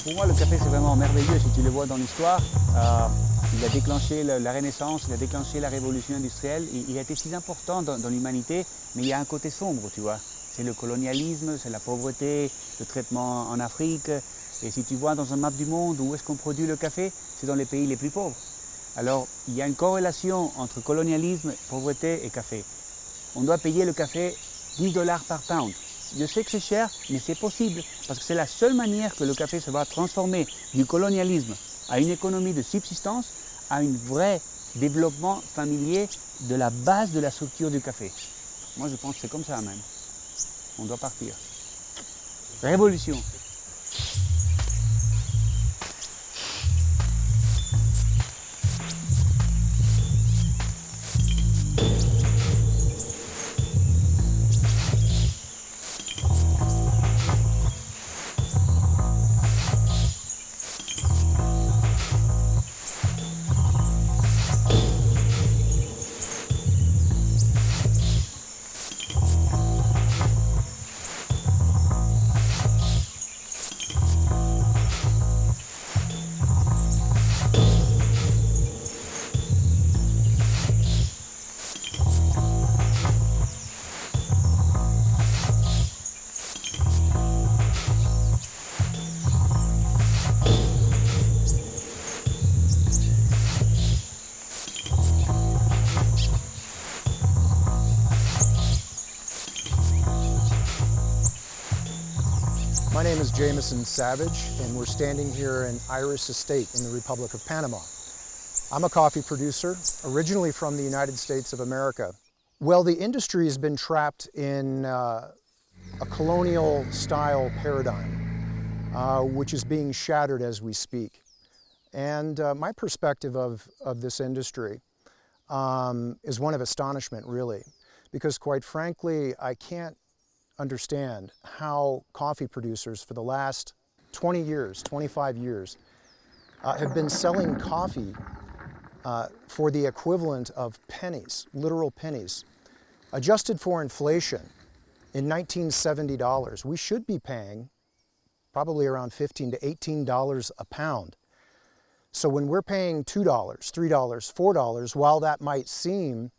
Pour moi, le café, c'est vraiment merveilleux. Si tu le vois dans l'histoire, il a déclenché la Renaissance, il a déclenché la révolution industrielle. Il a été si important dans l'humanité, mais il y a un côté sombre, tu vois. C'est le colonialisme, c'est la pauvreté, le traitement en Afrique. Et si tu vois dans un map du monde où est-ce qu'on produit le café, c'est dans les pays les plus pauvres. Alors, il y a une corrélation entre colonialisme, pauvreté et café. On doit payer le café 10 $ par pound. Je sais que c'est cher, mais c'est possible, parce que c'est la seule manière que le café se va transformer du colonialisme à une économie de subsistance, à un vrai développement familier de la base de la structure du café. Moi, je pense que c'est comme ça même. On doit partir. Révolution. My name is Jameson Savage, and we're standing here in Iris Estate in the Republic of Panama. I'm a coffee producer, originally from the United States of America. Well, the industry has been trapped in a colonial-style paradigm, which is being shattered as we speak. And my perspective of this industry is one of astonishment, really, because quite frankly, I can't understand how coffee producers for the last 20 years, 25 years, have been selling coffee for the equivalent of pennies, literal pennies. Adjusted for inflation, in $1970, we should be paying probably around $15 to $18 a pound. So when we're paying $2, $3, $4, while that might seem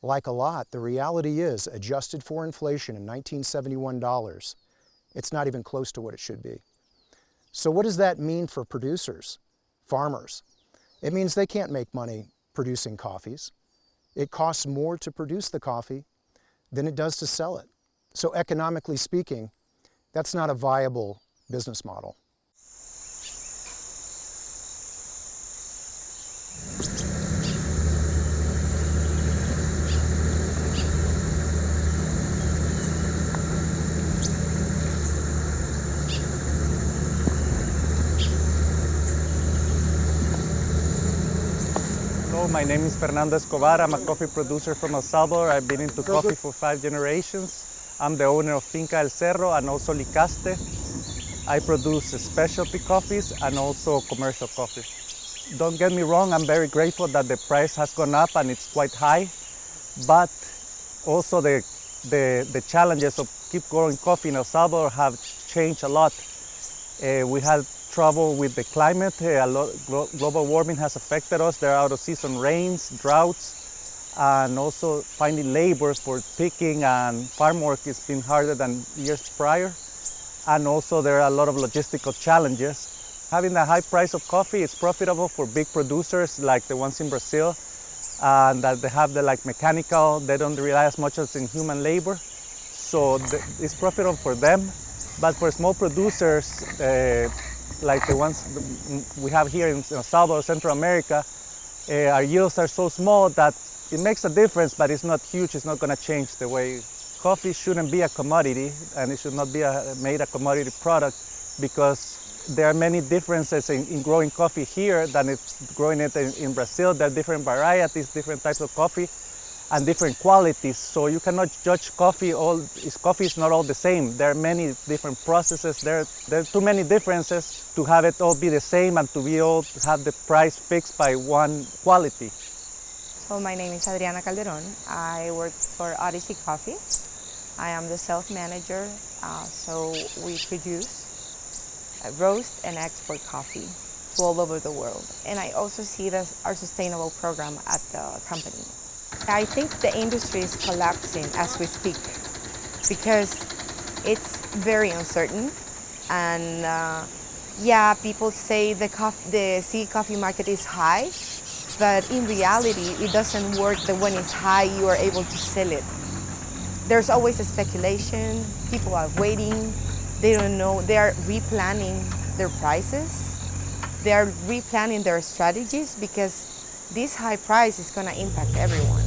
like a lot, the reality is, adjusted for inflation in 1971 dollars, it's not even close to what it should be. So what does that mean for producers, farmers? It means they can't make money producing coffees. It costs more to produce the coffee than it does to sell it. So economically speaking, that's not a viable business model. My name is Fernando Escobar. I'm a coffee producer from El Salvador. I've been into coffee for 5 generations. I'm the owner of Finca El Cerro and also Licaste. I produce specialty coffees and also commercial coffees. Don't get me wrong, I'm very grateful that the price has gone up and it's quite high, but also the challenges of keep growing coffee in El Salvador have changed a lot. We had trouble with the climate. Global warming has affected us. There are out-of-season rains, droughts, and also finding labor for picking and farm work has been harder than years prior. And also there are a lot of logistical challenges. Having the high price of coffee is profitable for big producers like the ones in Brazil, and that they have the mechanical, they don't rely as much as in human labor. So it's profitable for them. But for small producers, like the ones we have here in El Salvador, Central America, our yields are so small that it makes a difference, but it's not huge. It's not going to change the way. Coffee shouldn't be a commodity, and it should not be made a commodity product, because there are many differences in growing coffee here than it's growing it in Brazil. There are different varieties, different types of coffee, and different qualities. So you cannot judge coffee. Coffee is not all the same. There are many different processes. There are too many differences to have it all be the same and to be all have the price fixed by one quality. So my name is Adriana Calderon. I work for Odyssey Coffee. I am the sales manager. So we produce roast and export coffee to all over the world. And I also see it as our sustainable program at the company. I think the industry is collapsing as we speak because it's very uncertain. And yeah, people say the sea coffee market is high, but in reality, it doesn't work that when it's high, you are able to sell it. There's always a speculation, people are waiting, they don't know, they are replanning their prices, they are replanning their strategies because this high price is going to impact everyone.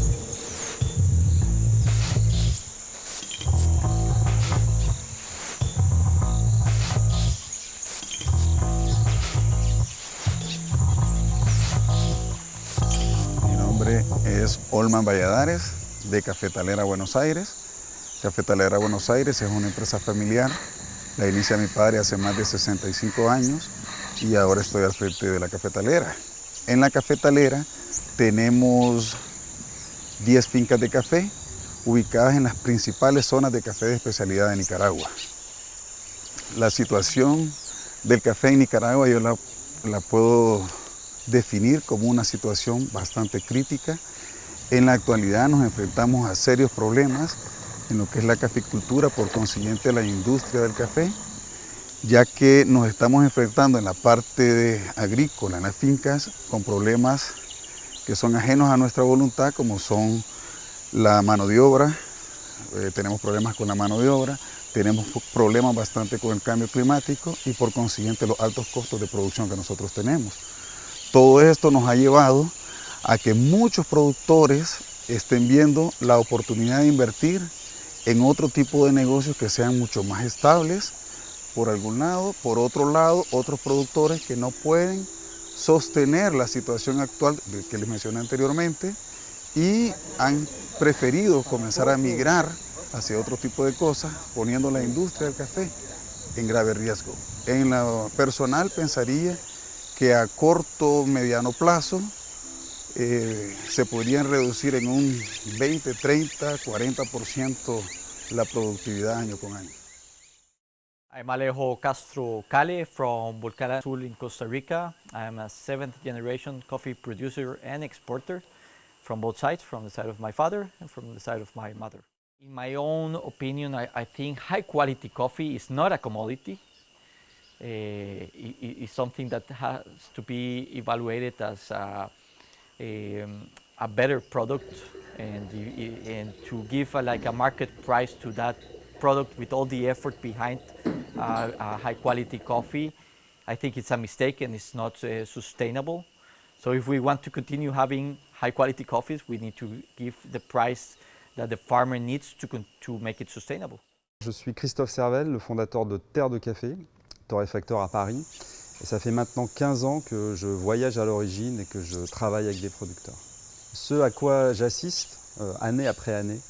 Mi nombre es Olman Valladares, de Cafetalera Buenos Aires. Cafetalera Buenos Aires es una empresa familiar. La inicia mi padre hace más de 65 años y ahora estoy al frente de la cafetalera. En la cafetalera tenemos 10 fincas de café ubicadas en las principales zonas de café de especialidad de Nicaragua. La situación del café en Nicaragua yo la puedo definir como una situación bastante crítica. En la actualidad nos enfrentamos a serios problemas en lo que es la caficultura, por consiguiente la industria del café, ya que nos estamos enfrentando en la parte agrícola, en las fincas, con problemas que son ajenos a nuestra voluntad, como son la mano de obra. Tenemos problemas con la mano de obra, tenemos problemas bastante con el cambio climático y por consiguiente los altos costos de producción que nosotros tenemos. Todo esto nos ha llevado a que muchos productores estén viendo la oportunidad de invertir en otro tipo de negocios que sean mucho más estables, por algún lado. Por otro lado, otros productores que no pueden sostener la situación actual que les mencioné anteriormente y han preferido comenzar a migrar hacia otro tipo de cosas, poniendo la industria del café en grave riesgo. En lo personal pensaría que a corto, mediano plazo se podrían reducir en un 20, 30, 40% la productividad año con año. I'm Alejo Castro Cale from Volcán Azul in Costa Rica. I'm a 7th generation coffee producer and exporter from both sides, from the side of my father and from the side of my mother. In my own opinion, I think high quality coffee is not a commodity. It's something that has to be evaluated as a better product and to give like a market price to that product with all the effort behind high quality coffee. I think it's a mistake and it's not sustainable. So if we want to continue having high quality coffees, we need to give the price that the farmer needs to make it sustainable. Je suis Christophe Servell, le fondateur de Terre de Café, torréfacteur à Paris. Et ça fait maintenant 15 ans que je voyage à l'origine et que je travaille avec des producteurs. Ce à quoi j'assiste année après année,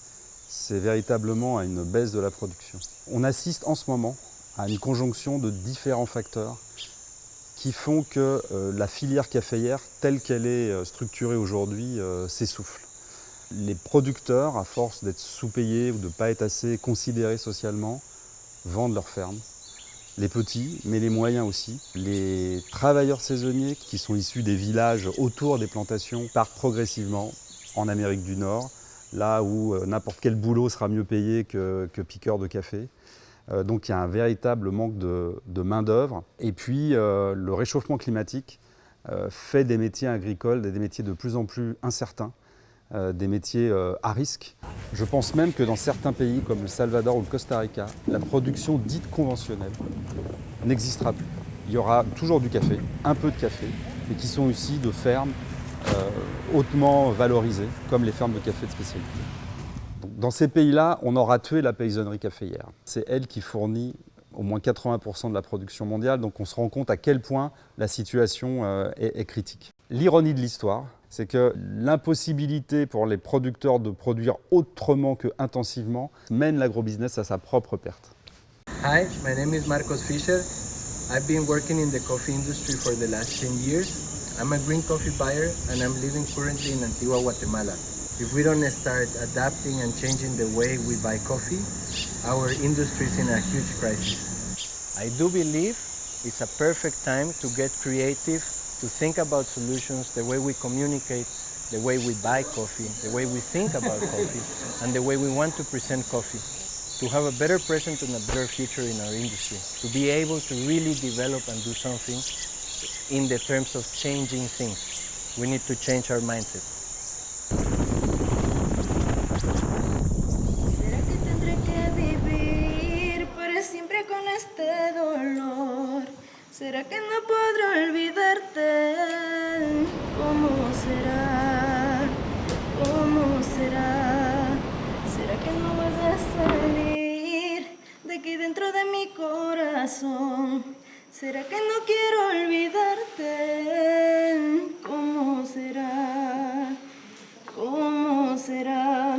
c'est véritablement à une baisse de la production. On assiste en ce moment à une conjonction de différents facteurs qui font que la filière caféière, telle qu'elle est structurée aujourd'hui, s'essouffle. Les producteurs, à force d'être sous-payés ou de ne pas être assez considérés socialement, vendent leurs fermes. Les petits, mais les moyens aussi. Les travailleurs saisonniers qui sont issus des villages autour des plantations partent progressivement en Amérique du Nord, là où n'importe quel boulot sera mieux payé que piqueur de café. Donc il y a un véritable manque de main-d'œuvre. Et puis le réchauffement climatique fait des métiers agricoles des métiers de plus en plus incertains, des métiers à risque. Je pense même que dans certains pays comme le Salvador ou le Costa Rica, la production dite conventionnelle n'existera plus. Il y aura toujours du café, un peu de café, mais qui sont issus de fermes hautement valorisées, comme les fermes de café de spécialité. Donc, dans ces pays-là, on aura tué la paysannerie caféière. C'est elle qui fournit au moins 80% de la production mondiale, donc on se rend compte à quel point la situation est critique. L'ironie de l'histoire, c'est que l'impossibilité pour les producteurs de produire autrement que intensivement mène l'agrobusiness à sa propre perte. Hi, my name is Marcos Fischer. I've been working in the coffee industry for the last 10 years. I'm a green coffee buyer and I'm living currently in Antigua, Guatemala. If we don't start adapting and changing the way we buy coffee, our industry is in a huge crisis. I do believe It's a perfect time to get creative, to think about solutions, the way we communicate, the way we buy coffee, the way we think about coffee, and the way we want to present coffee, to have a better present and a better future in our industry, to be able to really develop and do something in the terms of changing things. We need to change our mindset. ¿Será que tendré que vivir para siempre con este dolor? ¿Será que no podré olvidarte? ¿Cómo será? ¿Cómo será? ¿Será que no vas a salir de aquí dentro de mi corazón? ¿Será que no quiero olvidarte? ¿Cómo será? ¿Cómo será?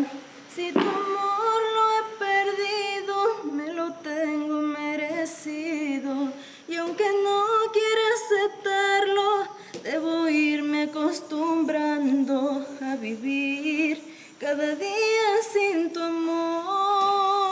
Si tu amor lo he perdido, me lo tengo merecido. Y aunque no quiera aceptarlo, debo irme acostumbrando a vivir cada día sin tu amor.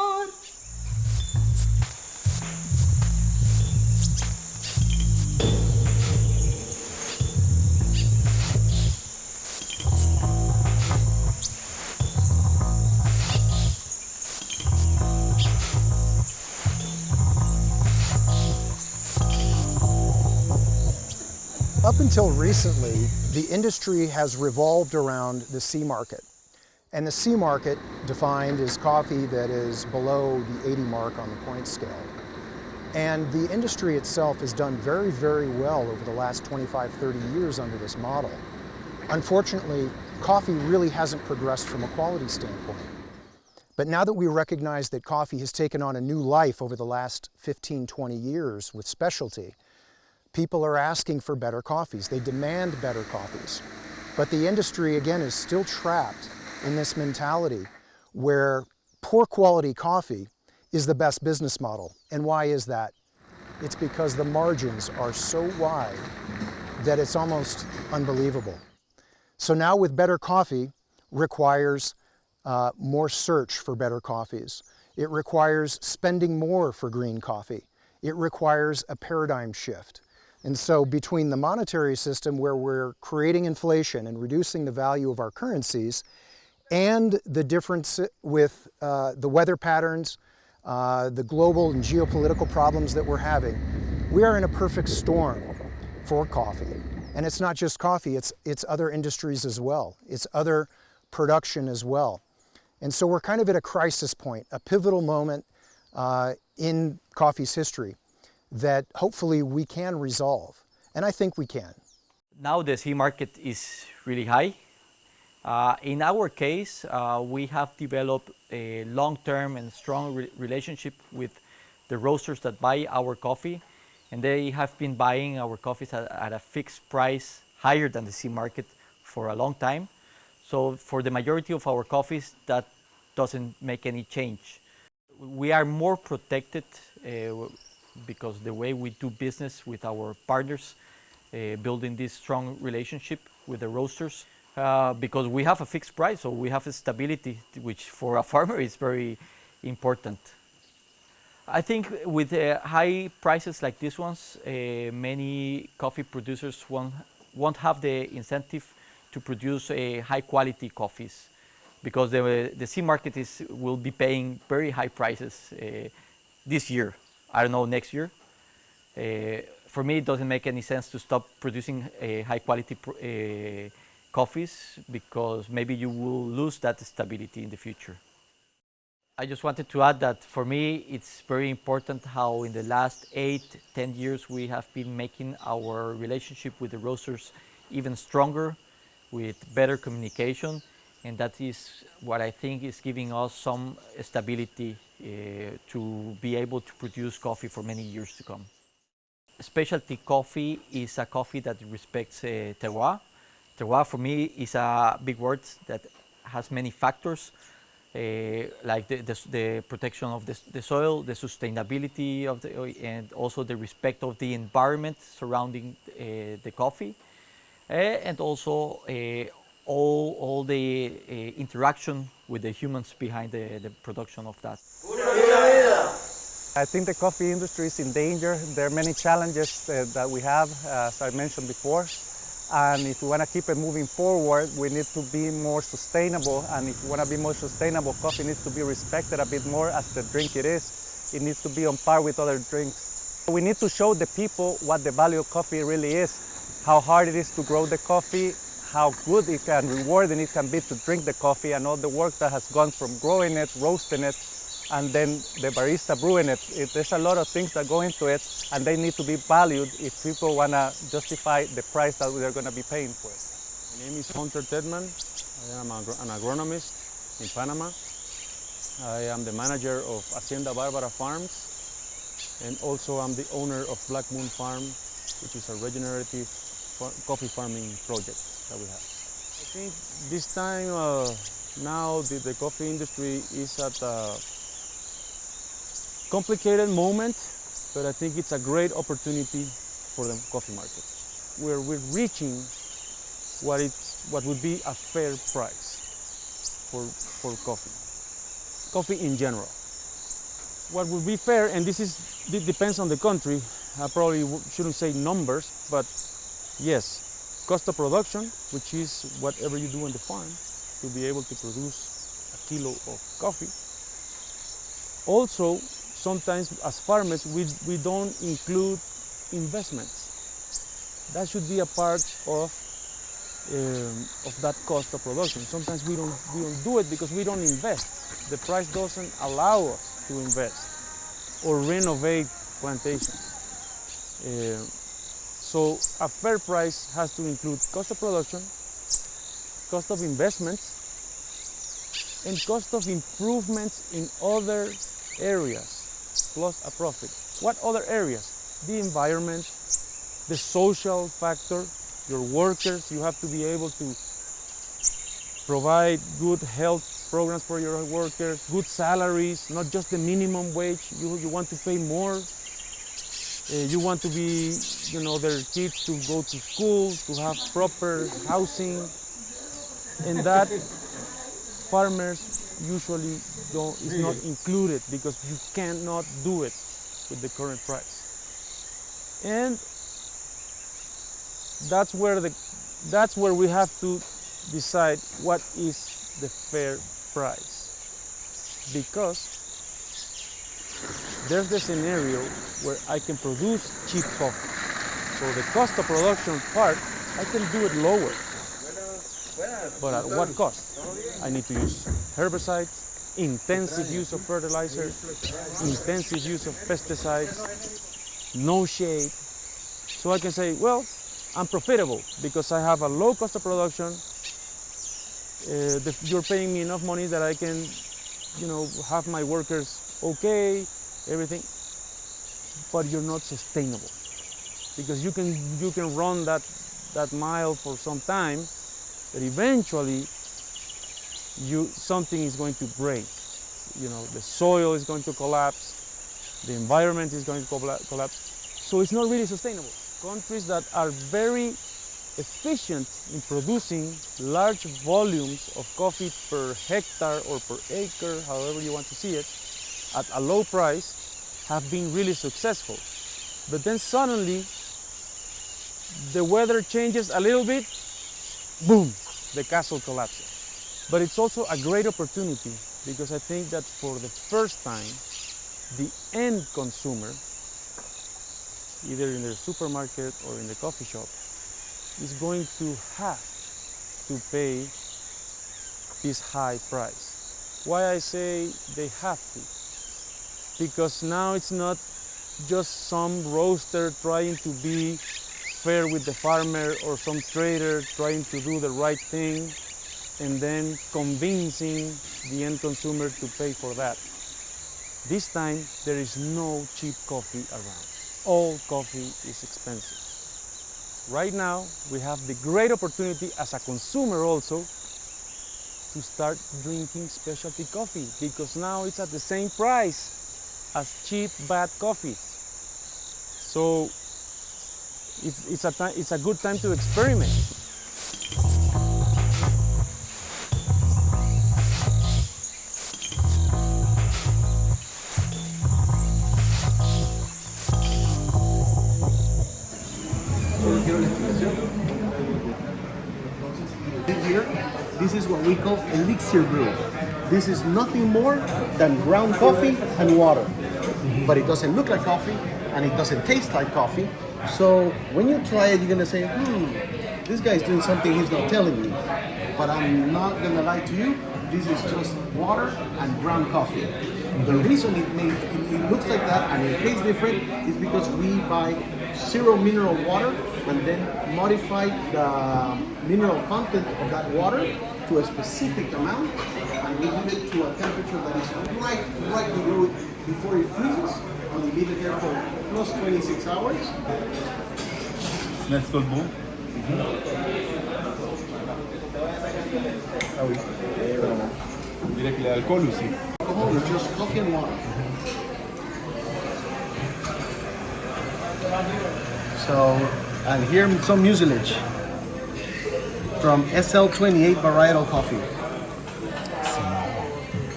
Up until recently, the industry has revolved around the C market. And the C market, defined as coffee that is below the 80 mark on the point scale. And the industry itself has done very, very well over the last 25, 30 years under this model. Unfortunately, coffee really hasn't progressed from a quality standpoint. But now that we recognize that coffee has taken on a new life over the last 15, 20 years with specialty, people are asking for better coffees. They demand better coffees. But the industry, again, is still trapped in this mentality where poor quality coffee is the best business model. And why is that? It's because the margins are so wide that it's almost unbelievable. So now with better coffee requires more search for better coffees. It requires spending more for green coffee. It requires a paradigm shift. And so between the monetary system where we're creating inflation and reducing the value of our currencies and the difference with the weather patterns, the global and geopolitical problems that we're having, we are in a perfect storm for coffee. And it's not just coffee, it's other industries as well. It's other production as well. And so we're kind of at a crisis point, a pivotal moment in coffee's history that hopefully we can resolve. And I think we can. Now the C market is really high. In our case, we have developed a long-term and strong relationship with the roasters that buy our coffee, and they have been buying our coffees at a fixed price higher than the C market for a long time. So for the majority of our coffees, that doesn't make any change. We are more protected because the way we do business with our partners, building this strong relationship with the roasters, because we have a fixed price, so we have a stability, which for a farmer is very important. I think with high prices like these ones, many coffee producers won't have the incentive to produce high quality coffees, because the C market will be paying very high prices this year. I don't know, next year. For me, it doesn't make any sense to stop producing high quality coffees, because maybe you will lose that stability in the future. I just wanted to add that for me, it's very important how in the last 8-10 years we have been making our relationship with the roasters even stronger, with better communication, and that is what I think is giving us some stability to be able to produce coffee for many years to come. Specialty coffee is a coffee that respects terroir. Terroir for me is a big word that has many factors, like the protection of the soil, the sustainability of and also the respect of the environment surrounding the coffee, and also all the interaction with the humans behind the production of that. I think the coffee industry is in danger. There are many challenges that we have, as I mentioned before. And if we want to keep it moving forward, we need to be more sustainable. And if we want to be more sustainable, coffee needs to be respected a bit more as the drink it is. It needs to be on par with other drinks. We need to show the people what the value of coffee really is, how hard it is to grow the coffee, how good it can, rewarding it can be to drink the coffee, and all the work that has gone from growing it, roasting it, and then the barista brewing it. There's a lot of things that go into it, and they need to be valued if people want to justify the price that they're going to be paying for it. My name is Hunter Tedman. I am an agronomist in Panama. I am the manager of Hacienda Barbara Farms, and also I'm the owner of Black Moon Farm, which is a regenerative coffee farming project that we have. I think this time now the coffee industry is at a complicated moment, but I think it's a great opportunity for the coffee market. We're reaching what would be a fair price for coffee in general. What would be fair, and this depends on the country, I probably shouldn't say numbers, but yes, cost of production, which is whatever you do on the farm to be able to produce a kilo of coffee. Also, sometimes as farmers, we don't include investments. That should be a part of that cost of production. Sometimes we don't do it because we don't invest. The price doesn't allow us to invest or renovate plantations. So a fair price has to include cost of production, cost of investments, and cost of improvements in other areas, plus a profit. What other areas? The environment, the social factor, your workers. You have to be able to provide good health programs for your workers, good salaries, not just the minimum wage. You want to pay more. You want to be, their kids to go to school, to have proper housing, and that farmers usually is not included because you cannot do it with the current price. And that's where we have to decide what is the fair price, because there's the scenario where I can produce cheap coffee. So the cost of production part, I can do it lower. But at what cost? I need to use herbicides, intensive use of fertilizer, intensive use of pesticides, no shade. So I can say, well, I'm profitable because I have a low cost of production. You're paying me enough money that I can, have my workers okay, everything. But you're not sustainable because you can run that mile for some time, but eventually something is going to break. The soil is going to collapse, the environment is going to collapse. So it's not really sustainable. Countries that are very efficient in producing large volumes of coffee per hectare or per acre, however you want to see it, at a low price, have been really successful. But then suddenly, the weather changes a little bit, boom, the castle collapses. But it's also a great opportunity because I think that for the first time, the end consumer, either in the supermarket or in the coffee shop, is going to have to pay this high price. Why I say they have to? Because now it's not just some roaster trying to be fair with the farmer or some trader trying to do the right thing and then convincing the end consumer to pay for that. This time there is no cheap coffee around. All coffee is expensive. Right now we have the great opportunity as a consumer also to start drinking specialty coffee because now it's at the same price as cheap bad coffee. So it's a good time to experiment. This is what we call elixir brew. This is nothing more than ground coffee and water. But it doesn't look like coffee and it doesn't taste like coffee. So when you try it, you're gonna say, this guy's doing something he's not telling me. But I'm not gonna lie to you, this is just water and ground coffee. The reason it looks like that and it tastes different is because we buy zero mineral water and then modify the mineral content of that water to a specific amount, and we leave it to a temperature that is right below it before it freezes, and we leave it there for plus 26 hours. Smells good, bon. Ah oui. On dirait qu'il y a l'alcool aussi. Alcohol is just coffee and water. So, and here some mucilage from SL28 varietal coffee.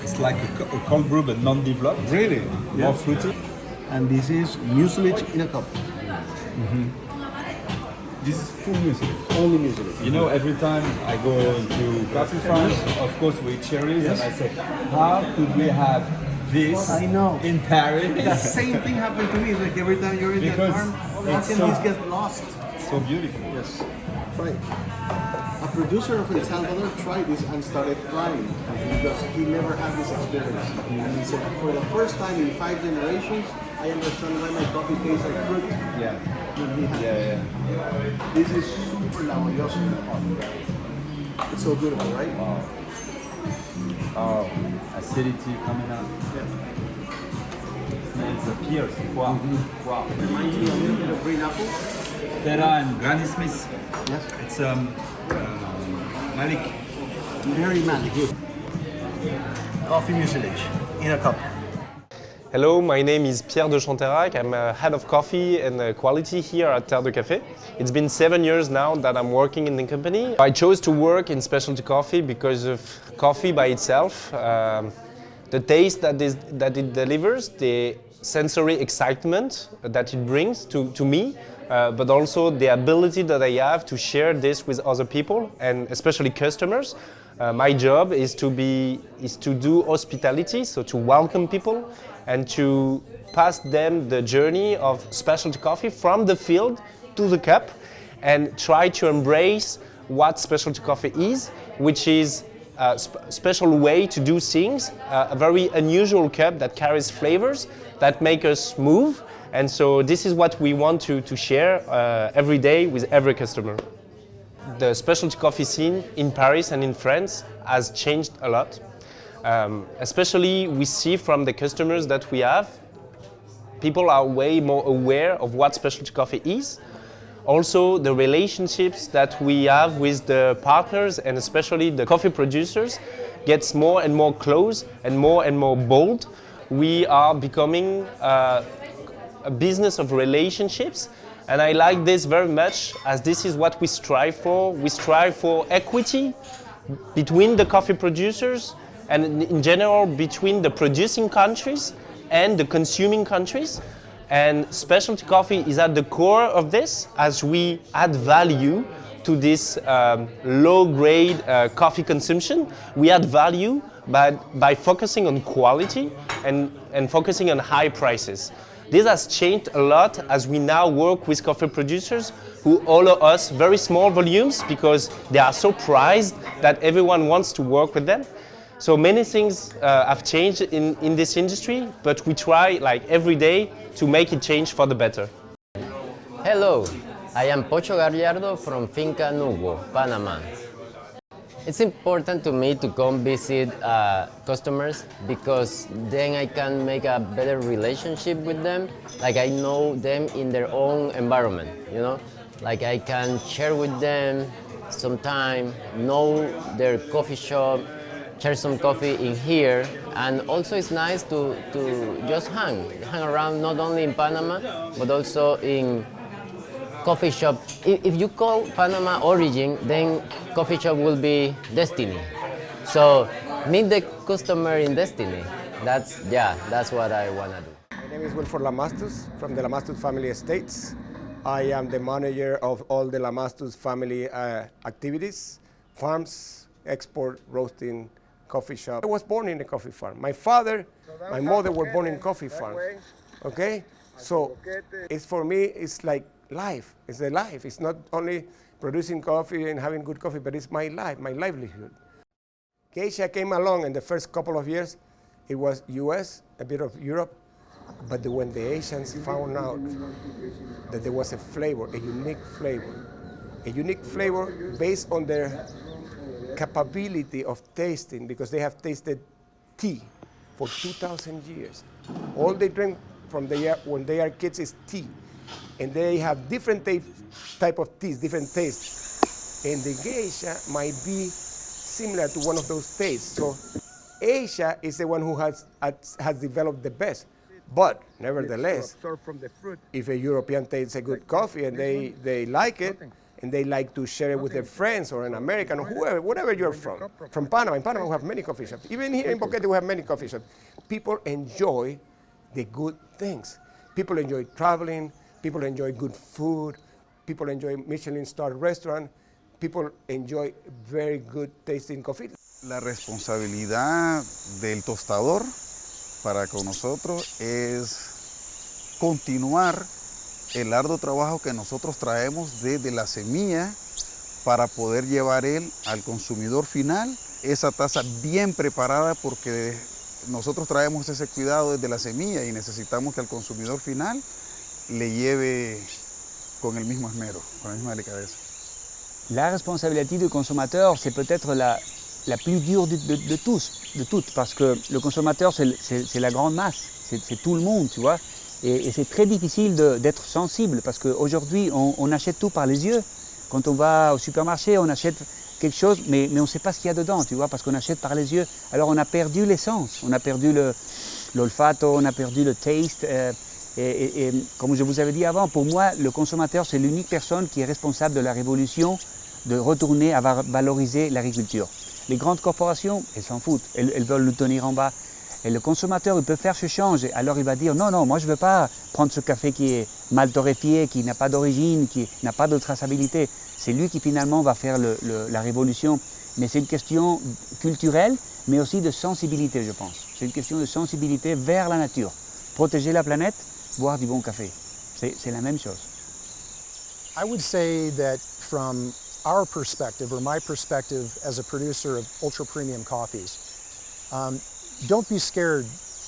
It's like a cold brew but non-developed. Really? Yeah. More fruity. And this is mucilage in a cup. This is full music. Only mucilage. You know, every time I go into coffee farms, of course we eat cherries, Yes. and I say, how could we have this I know. in Paris? The same thing happened to me. It's like every time you're in that Because farm, how it's can so- these get lost? So beautiful. Yes. Right. A producer of El Salvador tried this and started crying because he never had this experience. And he said, for the first time in 5 generations, I understand why my coffee tastes like fruit. Yeah. When he had Yeah. This is super laborioso. It's so beautiful, right? Wow. Oh, acidity coming out. Yeah. Smells the pears. Wow. Wow. Reminds me a little bit of green apple. Terra and Granny Smith. Yes. It's Malik. Very magic. Coffee mucilage in a cup. Hello, my name is Pierre de Chanterac. I'm head of coffee and quality here at Terre de Café. It's been 7 years now that I'm working in the company. I chose to work in specialty coffee because of coffee by itself, the taste that it delivers, the sensory excitement that it brings to me, but also the ability that I have to share this with other people and especially customers. My job is to do hospitality, so to welcome people and to pass them the journey of specialty coffee from the field to the cup and try to embrace what specialty coffee is, which is a special way to do things, a very unusual cup that carries flavors that make us move. And so this is what we want to share every day with every customer. The specialty coffee scene in Paris and in France has changed a lot. Especially we see from the customers that we have, people are way more aware of what specialty coffee is. Also the relationships that we have with the partners and especially the coffee producers gets more and more close and more bold. We are becoming a business of relationships, and I like this very much as this is what we strive for. We strive for equity between the coffee producers and in general between the producing countries and the consuming countries. And specialty coffee is at the core of this as we add value to this low-grade coffee consumption. We add value by focusing on quality and focusing on high prices. This has changed a lot as we now work with coffee producers who allow us very small volumes because they are so prized that everyone wants to work with them. So many things have changed in this industry, but we try like every day to make it change for the better. Hello, I am Pocho Gallardo from Finca Nubo, Panama. It's important to me to come visit customers because then I can make a better relationship with them. Like I know them in their own environment, you know? Like I can share with them some time, know their coffee shop, share some coffee in here, and also it's nice to just hang around not only in Panama, but also in coffee shop. If you call Panama origin, then coffee shop will be destiny. So meet the customer in destiny. That's what I wanna do. My name is Wilford Lamastus from the Lamastus Family Estates. I am the manager of all the Lamastus family activities, farms, export roasting coffee shop. I was born in a coffee farm. My father, my mother were born in coffee farms. Okay? So it's for me, it's like life. It's a life. It's not only producing coffee and having good coffee, but it's my life, my livelihood. Geisha came along in the first couple of years. It was US, a bit of Europe, but when the Asians found out that there was a flavor, a unique flavor based on their capability of tasting, because they have tasted tea for 2,000 years. All they drink from when they are kids is tea, and they have different type of teas, different tastes, and the geisha might be similar to one of those tastes. So Asia is the one who has developed the best. But nevertheless, if a European tastes a good coffee and they like it, and they like to share it with their friends or an American or whoever, whatever you're from Panama. In Panama we have many coffee shops. Even here in Boquete we have many coffee shops. People enjoy the good things. People enjoy traveling, people enjoy good food, people enjoy Michelin-star restaurant, people enjoy very good tasting coffee. La responsabilidad del tostador para con nosotros es continuar el arduo trabajo que nosotros traemos desde la semilla para poder llevar él al consumidor final esa taza bien preparada, porque nosotros traemos ese cuidado desde la semilla y necesitamos que al consumidor final le lleve con el mismo esmero, con la misma delicadeza. La responsabilité du consommateur, c'est peut-être la plus dure de toutes, parce que le consommateur, c'est la grande masse, c'est tout le monde, tu vois. Et c'est très difficile d'être sensible, parce qu'aujourd'hui, on achète tout par les yeux. Quand on va au supermarché, on achète quelque chose, mais on ne sait pas ce qu'il y a dedans, tu vois, parce qu'on achète par les yeux. Alors on a perdu l'essence, on a perdu l'olfato, on a perdu le taste. Et comme je vous avais dit avant, pour moi, le consommateur, c'est l'unique personne qui est responsable de la révolution, de retourner à valoriser l'agriculture. Les grandes corporations, elles s'en foutent, elles veulent nous tenir en bas. Et le consommateur, il peut faire ce change, alors il va dire non, moi je ne veux pas prendre ce café qui est mal torréfié, qui n'a pas d'origine, qui n'a pas de traçabilité. C'est lui qui finalement va faire la révolution. Mais c'est une question culturelle, mais aussi de sensibilité, je pense. C'est une question de sensibilité vers la nature. Protéger la planète, boire du bon café. C'est la même chose. I would say that from our perspective, or my perspective as a producer of ultra-premium coffees, don't be scared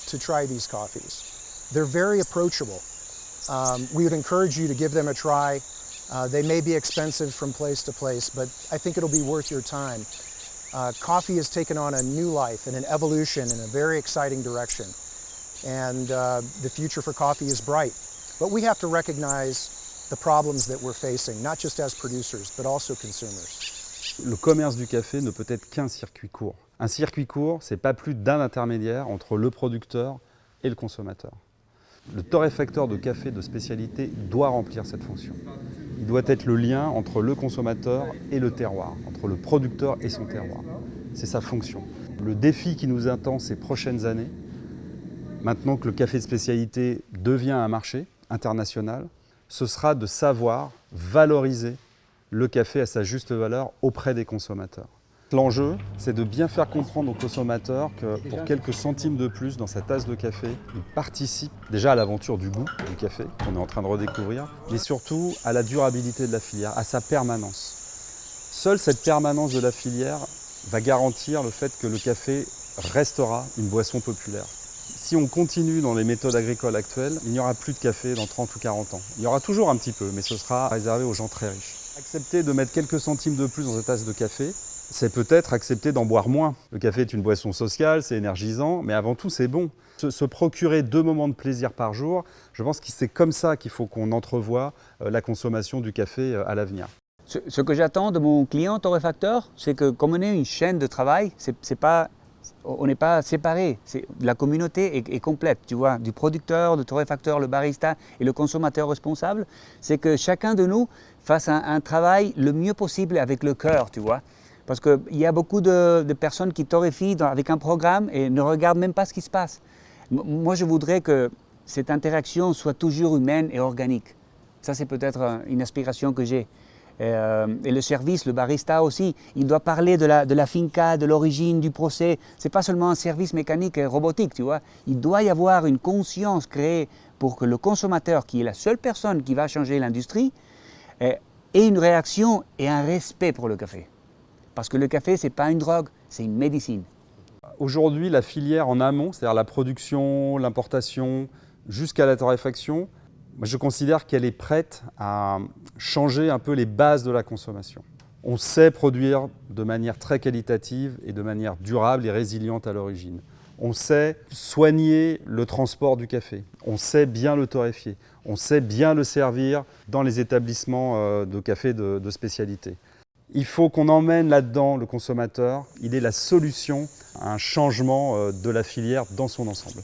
to try these coffees. They're very approachable. We would encourage you to give them a try. They may be expensive from place to place, but I think it'll be worth your time. Coffee has taken on a new life and an evolution in a very exciting direction. And the future for coffee is bright. But we have to recognize the problems that we're facing, not just as producers, but also consumers. Le commerce du café ne peut être qu'un circuit court. Un circuit court, c'est pas plus d'un intermédiaire entre le producteur et le consommateur. Le torréfacteur de café de spécialité doit remplir cette fonction. Il doit être le lien entre le consommateur et le terroir, entre le producteur et son terroir. C'est sa fonction. Le défi qui nous attend ces prochaines années, maintenant que le café de spécialité devient un marché international, ce sera de savoir valoriser le café à sa juste valeur auprès des consommateurs. L'enjeu, c'est de bien faire comprendre aux consommateurs que pour quelques centimes de plus dans sa tasse de café, ils participent déjà à l'aventure du goût du café qu'on est en train de redécouvrir, mais surtout à la durabilité de la filière, à sa permanence. Seule cette permanence de la filière va garantir le fait que le café restera une boisson populaire. Si on continue dans les méthodes agricoles actuelles, il n'y aura plus de café dans 30 ou 40 ans. Il y aura toujours un petit peu, mais ce sera réservé aux gens très riches. Accepter de mettre quelques centimes de plus dans sa tasse de café, c'est peut-être accepter d'en boire moins. Le café est une boisson sociale, c'est énergisant, mais avant tout, c'est bon. Se procurer 2 moments de plaisir par jour, je pense que c'est comme ça qu'il faut qu'on entrevoie la consommation du café à l'avenir. Ce que j'attends de mon client torréfacteur, c'est que comme on est une chaîne de travail, on n'est pas séparés. La communauté est complète, tu vois, du producteur, du torréfacteur, le barista et le consommateur responsable. C'est que chacun de nous fasse un travail le mieux possible avec le cœur, tu vois. Parce qu'il y a beaucoup de personnes qui torréfient avec un programme et ne regardent même pas ce qui se passe. Moi, je voudrais que cette interaction soit toujours humaine et organique. Ça, c'est peut-être une aspiration que j'ai. Et le service, le barista aussi, il doit parler de la finca, de l'origine, du procès. Ce n'est pas seulement un service mécanique et robotique, tu vois. Il doit y avoir une conscience créée pour que le consommateur, qui est la seule personne qui va changer l'industrie, ait une réaction et un respect pour le café. Parce que le café, ce n'est pas une drogue, c'est une médecine. Aujourd'hui, la filière en amont, c'est-à-dire la production, l'importation, jusqu'à la torréfaction, je considère qu'elle est prête à changer un peu les bases de la consommation. On sait produire de manière très qualitative et de manière durable et résiliente à l'origine. On sait soigner le transport du café. On sait bien le torréfier. On sait bien le servir dans les établissements de café de spécialité. Il faut qu'on emmène là-dedans le consommateur. Il est la solution à un changement de la filière dans son ensemble.